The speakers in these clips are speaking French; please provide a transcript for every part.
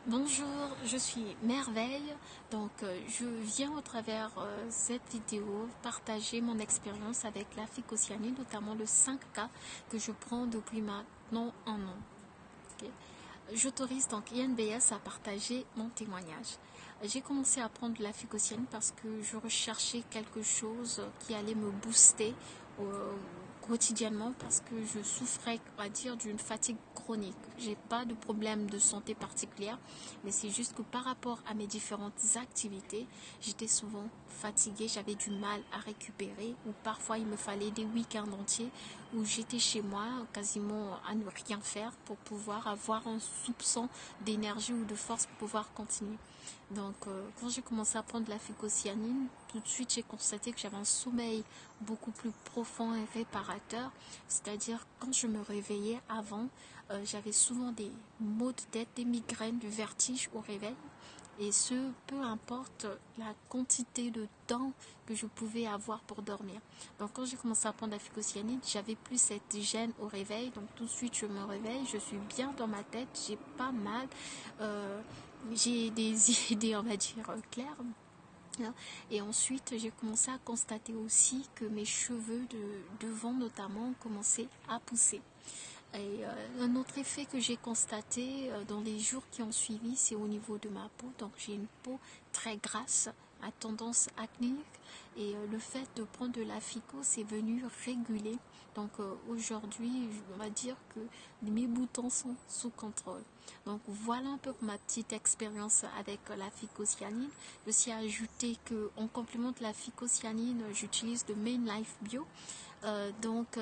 Bonjour, je suis Merveille. Je viens au travers cette vidéo partager mon expérience avec la phycocyanine, notamment le 5K que je prends depuis maintenant un an. Ok. J'autorise donc INBS à partager mon témoignage. J'ai commencé à prendre la phycocyanine parce que je recherchais quelque chose qui allait me booster quotidiennement parce que je souffrais, on va dire, d'une fatigue chronique. J'ai pas de problème de santé particulière, mais c'est juste que par rapport à mes différentes activités, j'étais souvent fatiguée, j'avais du mal à récupérer, ou parfois il me fallait des week-ends entiers où j'étais chez moi quasiment à ne rien faire pour pouvoir avoir un soupçon d'énergie ou de force pour pouvoir continuer. Quand j'ai commencé à prendre la phycocyanine, tout de suite j'ai constaté que j'avais un sommeil beaucoup plus profond et réparateur. C'est-à-dire quand je me réveillais avant, j'avais souvent des maux de tête, des migraines, du vertige au réveil. Et ce, peu importe la quantité de temps que je pouvais avoir pour dormir. Donc quand j'ai commencé à prendre la phycocyanine, j'avais plus cette gêne au réveil. Donc tout de suite je me réveille, je suis bien dans ma tête, j'ai pas mal. Euh, j'ai des idées, on va dire, claires. Et ensuite, j'ai commencé à constater aussi que mes cheveux de devant notamment commençaient à pousser. Un autre effet que j'ai constaté dans les jours qui ont suivi, c'est au niveau de ma peau. Donc j'ai une peau très grasse, à tendance acnéique. Le fait de prendre de la phyco, c'est venu réguler. Aujourd'hui, on va dire que mes boutons sont sous contrôle. Donc voilà un peu pour ma petite expérience avec la phycocyanine. Je suis ajouté qu'en complément de la phycocyanine, j'utilise le Main Life Bio.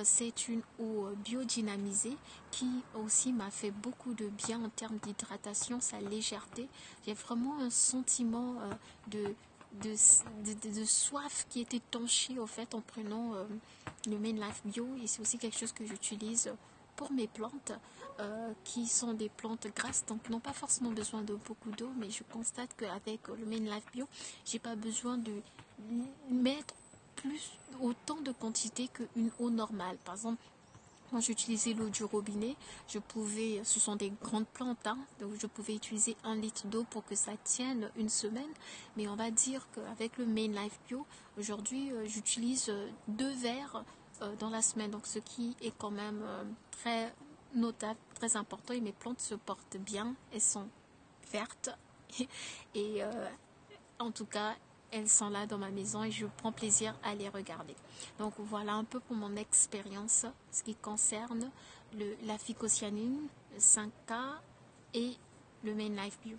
C'est une eau biodynamisée qui aussi m'a fait beaucoup de bien en termes d'hydratation, sa légèreté. J'ai vraiment un sentiment de soif qui est étanché au fait en prenant le Main Life Bio, et c'est aussi quelque chose que j'utilise pour mes plantes qui sont des plantes grasses, donc n'ont pas forcément besoin de beaucoup d'eau, mais je constate qu'avec le Main Life Bio, j'ai pas besoin de mettre plus autant de quantité qu'une eau normale. Par exemple, quand j'utilisais l'eau du robinet, ce sont des grandes plantes, hein, donc je pouvais utiliser 1 litre d'eau pour que ça tienne une semaine. Mais on va dire qu'avec le Main Life Bio, aujourd'hui, j'utilise 2 verres dans la semaine. Donc ce qui est quand même très notable, très important. Et mes plantes se portent bien, elles sont vertes. Et en tout cas, elles sont là dans ma maison et je prends plaisir à les regarder. Donc voilà un peu pour mon expérience, ce qui concerne la phycocyanine, le 5K et le Main Life Bio.